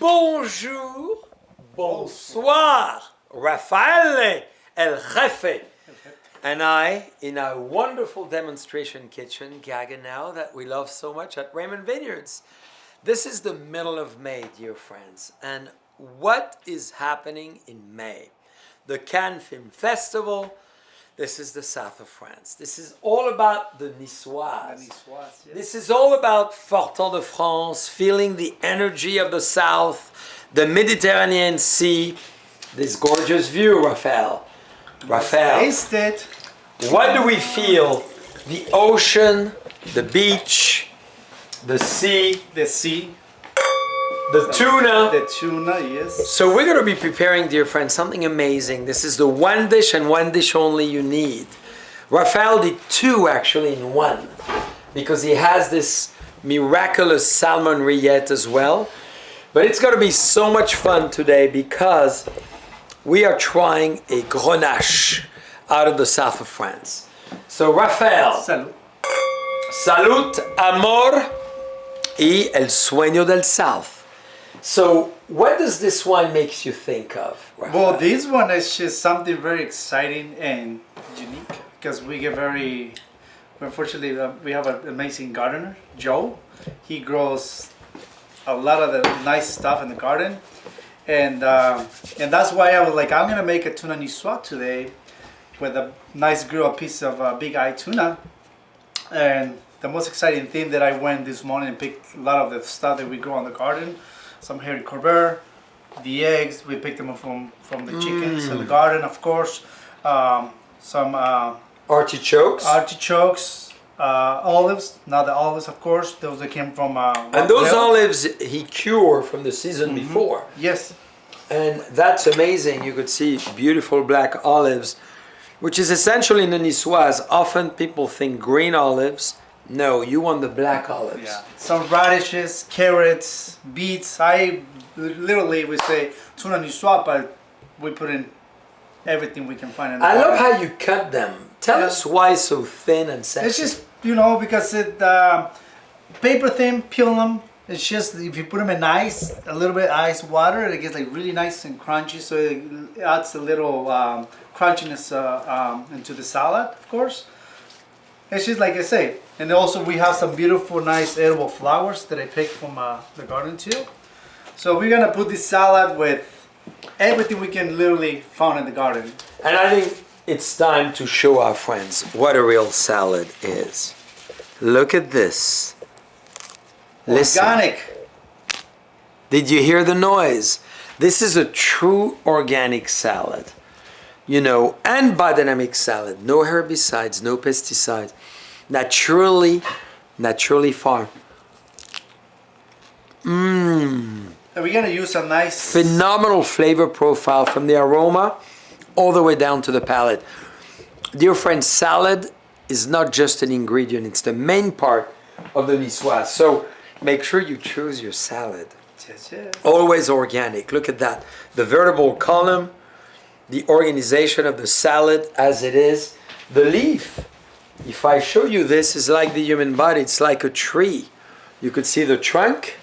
Bonjour, bonsoir, Rafael El Jefe, and I in our wonderful demonstration kitchen, Gaggenau, that we love so much at Raymond Vineyards. This is the middle of May, dear friends, and what is happening in May? The Cannes Film Festival. This is the south of France. This is all about the Niçoise. Yes. This is all about Fortant de France, feeling the energy of the south, the Mediterranean Sea, this gorgeous view, Raphael. Taste it. What do we feel? The ocean, the beach, the sea, The sea. the tuna. The tuna, yes. So we're going to be preparing, dear friends, something amazing. This is the one dish and one dish only you need. Raphael did two actually in one because he has this miraculous salmon rillette as well. But it's going to be so much fun today because we are trying a grenache out of the south of France. So Raphael, Salud. salud, amor y el sueño del south. So, what does this wine makes you think of, Raphael? Well, this one is just something very exciting and unique because we get unfortunately, we have an amazing gardener, Joe. He grows a lot of the nice stuff in the garden. And that's why I was like, I'm going to make a tuna niçoise today with a nice grilled piece of big eye tuna. And the most exciting thing that I went this morning and picked a lot of the stuff that we grow in the garden. Some haricot vert, the eggs, we picked them up from the chickens in the garden, of course. Some Artichokes. Olives, not the olives, of course. Those that came from And those olives he cured from the season before. Yes. And that's amazing. You could see beautiful black olives, which is essentially in the Niçoise. Often people think green olives. No, you want the black olives. Yeah. Some radishes, carrots, beets. I literally would say tuna niçoise, but we put in everything we can find in the I love garden. how you cut them. Tell us why so thin and sexy. It's just, because it paper thin, peel them. It's just if you put them in ice, a little bit ice water, it gets like really nice and crunchy. So it adds a little crunchiness into the salad, of course. It's just like I say. And also we have some beautiful, nice edible flowers that I picked from the garden too. So we're gonna put this salad with everything we can literally find in the garden. And I think it's time to show our friends what a real salad is. Look at this. Listen. Organic. Did you hear the noise? This is a true organic salad. And biodynamic salad. No herbicides, no pesticides. Naturally farmed. And we're gonna use a nice Phenomenal flavor profile from the aroma all the way down to the palate. Dear friends, salad is not just an ingredient, it's the main part of the Niçoise. So make sure you choose your salad. Yes. Always organic. Look at that. The vertebral column, the organization of the salad as it is. The leaf, if I show you this, is like the human body. It's like a tree. You could see the trunk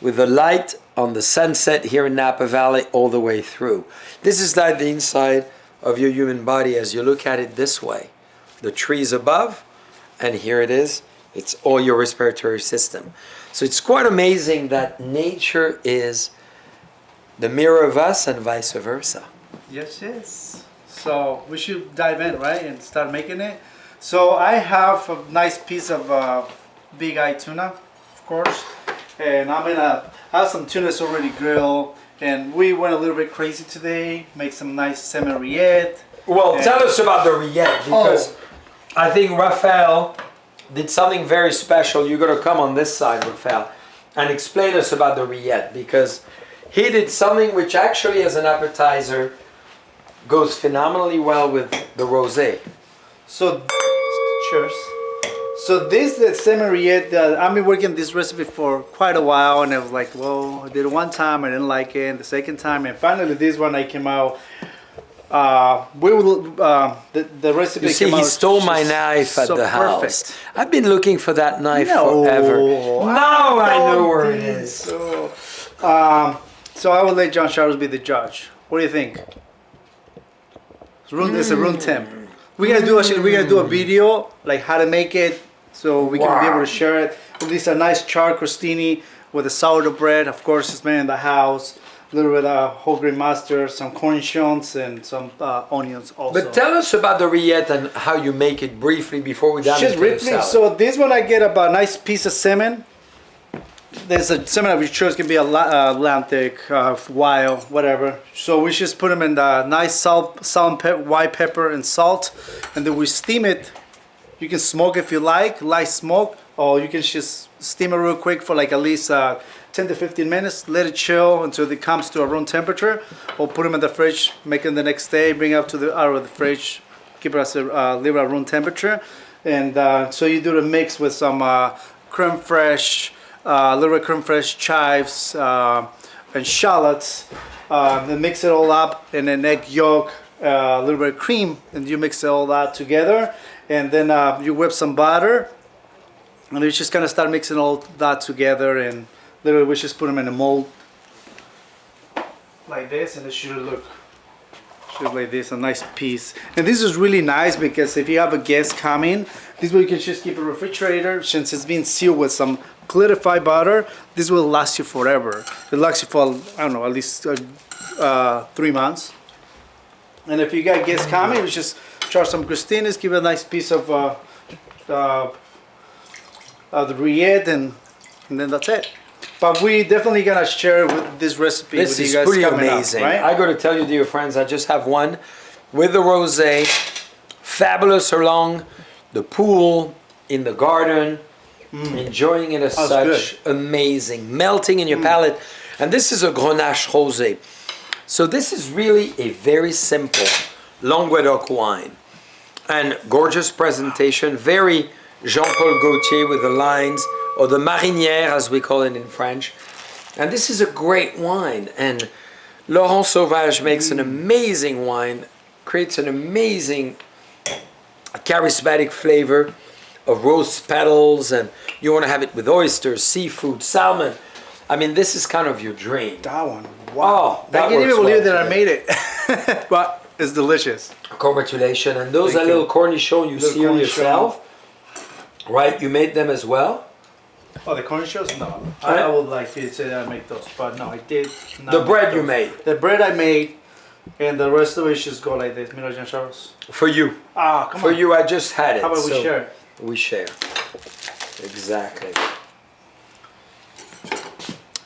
with the light on the sunset here in Napa Valley all the way through. This is like the inside of your human body as you look at it this way. The trees above, and here it is. It's all your respiratory system. So it's quite amazing that nature is the mirror of us and vice versa. Yes. So we should dive in, right, and start making it. So I have a nice piece of big eye tuna, of course, and I'm gonna have some tuna that's already grilled. And we went a little bit crazy today, make some nice salmon rillette. Well, tell us about the rillette because I think Raphael did something very special. You're gonna come on this side, Raphael, and explain us about the rillette because he did something which actually as an appetizer goes phenomenally well with the rosé. So, cheers. So this the salmon rillette, I've been working this recipe for quite a while, and I was like, well, I did it one time, I didn't like it, and the second time, and finally this one I came out. The recipe. You see, came he out stole my just knife at so the house. perfect. I've been looking for that knife No, forever. Now I know where it think is. so. So I will let John Charles be the judge. What do you think? It's a room temp. We're gonna do a video like how to make it, so we can be able to share it. This is a nice char crostini with a sourdough bread. Of course, it's made in the house. A little bit of whole grain mustard, some cornichons, and some onions also. But tell us about the rillette and how you make it briefly before we dive into the salad. So this one I get a nice piece of salmon. There's a salmon of your choice, can be Atlantic, wild, whatever. So we just put them in the nice salt, white pepper and salt, and then we steam it. You can smoke if you like, light smoke, or you can just steam it real quick for like at least 10 to 15 minutes. Let it chill until it comes to a room temperature, or put them in the fridge, make them the next day, bring it out of the fridge, keep it leave it at room temperature, and so you do the mix with some creme fraiche. A little bit of creme fraiche, chives, and shallots. Then mix it all up, and then egg yolk, a little bit of cream, and you mix all that together. And then you whip some butter, and you just kind of start mixing all that together. And literally, we just put them in a mold like this, and it should look like this, a nice piece. And this is really nice because if you have a guest coming, this way you can just keep a refrigerator. Since it's been sealed with some clarified butter, this will last you forever. It lasts you for, I don't know, at least 3 months. And if you got guests coming, you just charge some crostinis, give it a nice piece of the rillette, and then that's it. But we definitely gonna share with this recipe this with you is guys pretty coming amazing. up, right? I got to tell you, dear friends, I just have one with the rosé, fabulous along the pool, in the garden, enjoying it as such, amazing, melting in your palate. And this is a Grenache rosé. So this is really a very simple Languedoc wine. And gorgeous presentation, very Jean-Paul Gaultier with the lines, or the marinière as we call it in French. And this is a great wine. And Laurent Sauvage makes an amazing wine, creates an amazing charismatic flavor of rose petals, and you want to have it with oysters, seafood, salmon. I mean, this is kind of your dream. That one, wow. Oh, that I can't even believe that today. I made it. But it's delicious. Congratulations. And those Thank are you. little cornichons you seal yourself, right? You made them as well? Oh, the cornichons? No. I would like to say that I make those, but no, I did not. The make bread you those. made. The bread I made, and the rest of it just go like this. Mira, Jean Charles. For you. Ah, come For on. you, I just had it. How about we so share? We share. Exactly.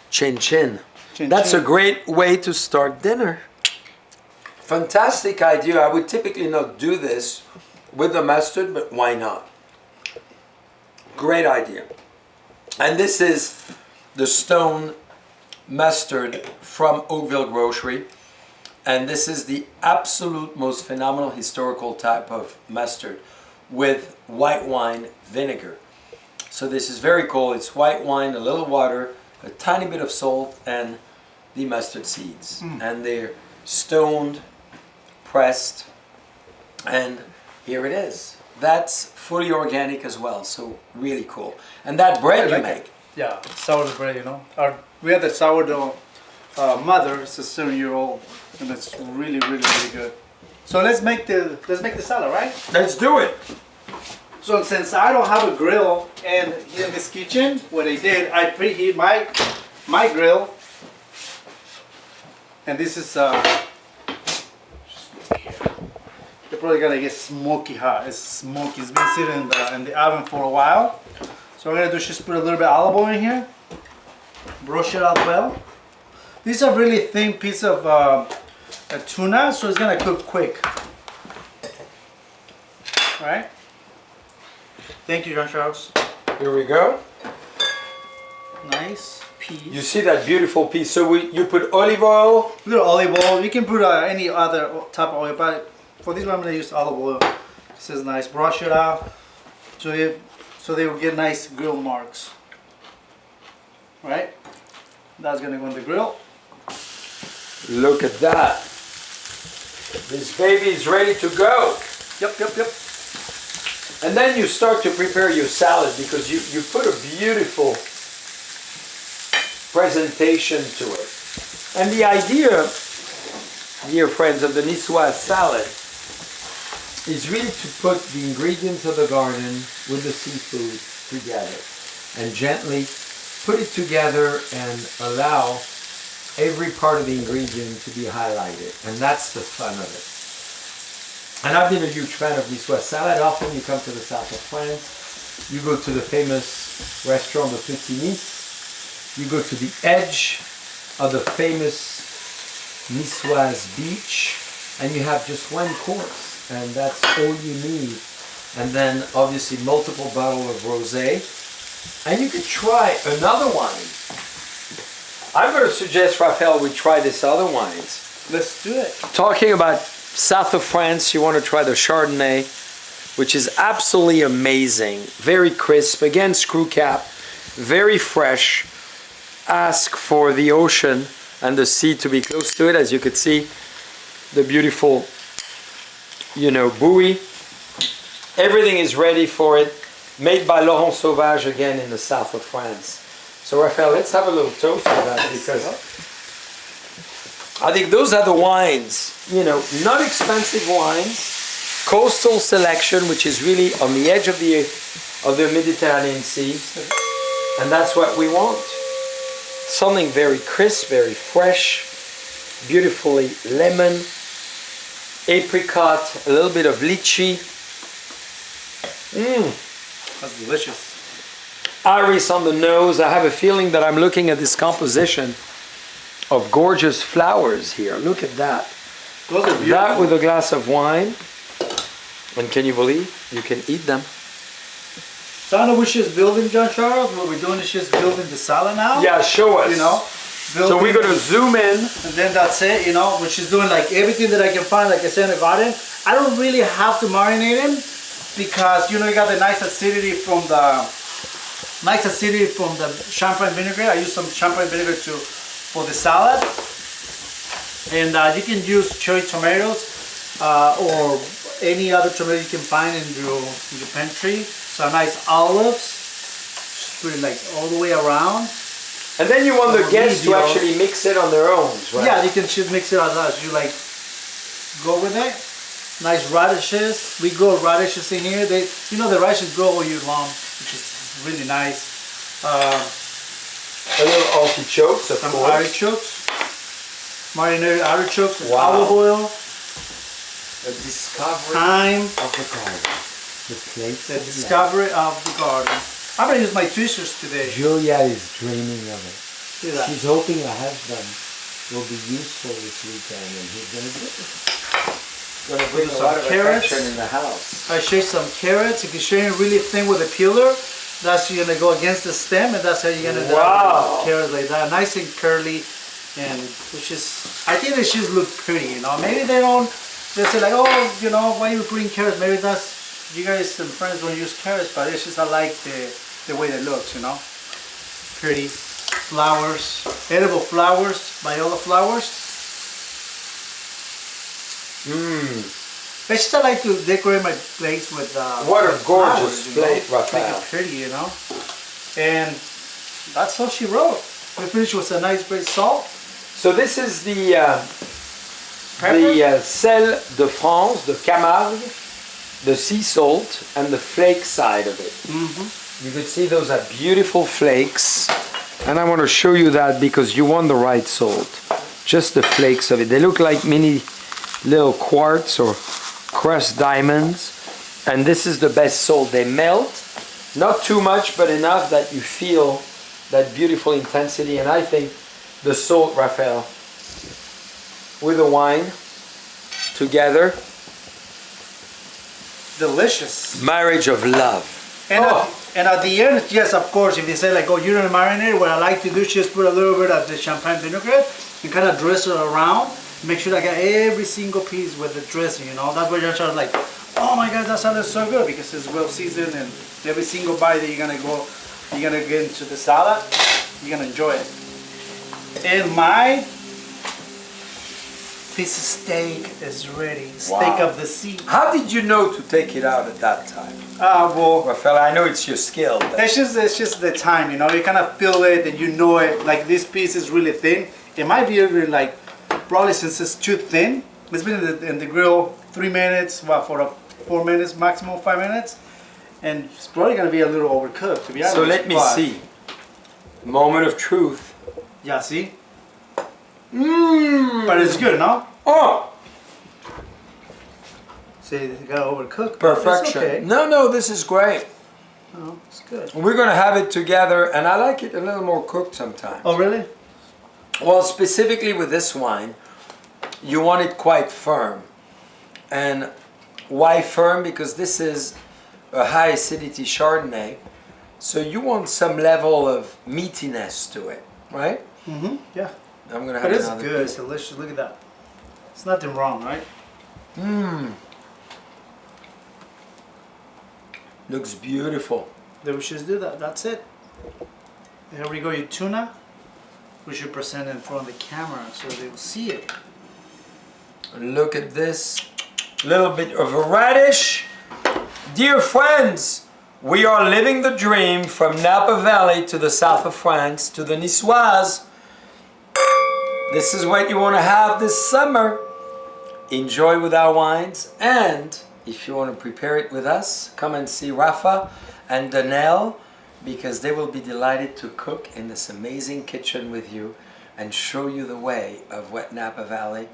Chin chin. Chin That's chin. a great way to start dinner. Fantastic idea. I would typically not do this with the mustard, but why not? Great idea. And this is the stone mustard from Oakville Grocery. And this is the absolute most phenomenal historical type of mustard with white wine vinegar. So this is very cool. It's white wine, a little water, a tiny bit of salt, and the mustard seeds. And they're stoned, pressed, and here it is. That's fully organic as well, so really cool. And that bread you make. Yeah, sourdough bread, you know. We had the sourdough mother, it's a 7-year-old, and it's really, really, really good. So let's make the salad, right? Let's do it. So since I don't have a grill and here in this kitchen, what I did, I preheat my grill, and this is you're probably gonna get smoky hot. It's smoky. It's been sitting in the oven for a while. So what I'm gonna do is just put a little bit of olive oil in here, brush it out well. These are really thin piece of tuna, so it's gonna cook quick. All right. Thank you, Jean Charles. Here we go. Nice piece. You see that beautiful piece. So you put olive oil. Little olive oil. You can put any other type of oil, but for this one I'm gonna use olive oil. This is nice. Brush it out so they will get nice grill marks. All right. That's gonna go on the grill. Look at that. This baby is ready to go. Yep. And then you start to prepare your salad because you put a beautiful presentation to it. And the idea, dear friends, of the Niçoise salad is really to put the ingredients of the garden with the seafood together and gently put it together and allow every part of the ingredient to be highlighted. And that's the fun of it. And I've been a huge fan of Niçoise salad. Often you come to the south of France, you go to the famous restaurant de Petit Nice, you go to the edge of the famous Niçoise beach, and you have just one course, and that's all you need. And then obviously multiple bottles of rosé, and you could try another wine. I'm going to suggest, Raphael, we try this other wines. Let's do it. Talking about south of France, you want to try the Chardonnay, which is absolutely amazing. Very crisp, again screw cap, very fresh. Ask for the ocean and the sea to be close to it. As you could see, the beautiful, buoy. Everything is ready for it. Made by Laurent Sauvage, again in the south of France. So Raphael, let's have a little toast of that, because I think those are the wines, not expensive wines, coastal selection, which is really on the edge of the Mediterranean Sea, and that's what we want. Something very crisp, very fresh, beautifully lemon, apricot, a little bit of lychee. That's delicious. Iris on the nose. I have a feeling that I'm looking at this composition of gorgeous flowers here. Look at that. Those are beautiful. That with a glass of wine. And can you believe you can eat them? So I know we're just building, John Charles. What we're doing is just building the salad now. Yeah, show us. So we're going to zoom in. And then that's it, We're just doing like everything that I can find, like I said, in the garden. I don't really have to marinate them because, you got the nice acidity from the champagne vinegar. I use some champagne vinegar for the salad. And you can use cherry tomatoes or any other tomato you can find in your pantry. So nice olives, just put it like all the way around. And then you want the guests to actually mix it on their own, right? Yeah, you can just mix it as you like. Go with it. Nice radishes. We grow radishes in here. The radishes grow all year long, which is really nice. A little artichokes, of course. Artichokes. Marinated artichokes with Wow. olive oil. The discovery Thyme. of the garden. The discovery of the garden. I'm going to use my tweezers today. Julia is dreaming of it. See that? She's hoping her husband will be useful this weekend, and he's going to do it. Going to bring a lot of affection in the house. I shave some carrots. If you're shaving really thin with a peeler, that's you're going to go against the stem, and that's how you're going to do carrots like that. Nice and curly, and I think they just look pretty, Maybe they don't, they say like, oh, why are you putting carrots? Maybe that's, you guys and friends don't use carrots, but it's just I like the way it looks, Pretty. Flowers, edible flowers, viola flowers. I just like to decorate my plates with what a gorgeous flowers, plate, Raphael. Make it pretty, And that's all she wrote. We finished with a nice great salt. So this is the sel de France, the Camargue, the sea salt, and the flake side of it. You can see those are beautiful flakes. And I want to show you that because you want the right salt. Just the flakes of it. They look like mini little quartz or crushed diamonds. And this is the best salt. They melt, not too much, but enough that you feel that beautiful intensity. And I think the salt, Raphael, with the wine together. Delicious. Marriage of love. And at the end, yes, of course, if they say like, oh, you don't marinate, what I like to do is just put a little bit of the champagne vinaigrette and kind of dress it around. Make sure I get every single piece with the dressing, That's why you're like, oh my God, that salad is so good because it's well seasoned and every single bite that you're gonna get into the salad, you're gonna enjoy it. And my piece of steak is ready. Wow. Steak of the sea. How did you know to take it out at that time? Well, Rafael, I know it's your skill. But it's just the time, you know. You kind of feel it and you know it. Like this piece is really thin. It might be really like, probably since it's too thin. It's been in the grill 3 minutes, well, for 4 minutes, maximum 5 minutes. And it's probably gonna be a little overcooked, to be honest. so let me see. Moment of truth. Yeah, see? Mmm. But it's good, no? Oh, See, it got overcooked. perfection. It's okay. No, this is great. Oh, it's good. We're gonna have it together, and I like it a little more cooked sometimes. Oh, really? Well, specifically with this wine, you want it quite firm. And why firm? Because this is a high acidity Chardonnay, so you want some level of meatiness to it, right? Mm-hmm. Yeah. I'm gonna have But it's another good. piece. It's delicious. Look at that. It's nothing wrong, right? Mmm. Looks beautiful. Then we should do that. That's it. Here we go. Your tuna. We should present it in front of the camera so they will see it. Look at this. Little bit of a radish. Dear friends, we are living the dream from Napa Valley to the south of France to the Niçoise. This is what you want to have this summer. Enjoy with our wines, and if you want to prepare it with us, come and see Rafa and Danielle, because they will be delighted to cook in this amazing kitchen with you and show you the way of what Napa Valley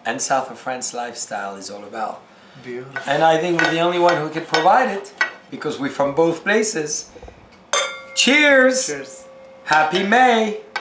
and south of France lifestyle is all about. Beautiful. And I think we're the only one who can provide it, because we're from both places. Cheers! Cheers. Happy May!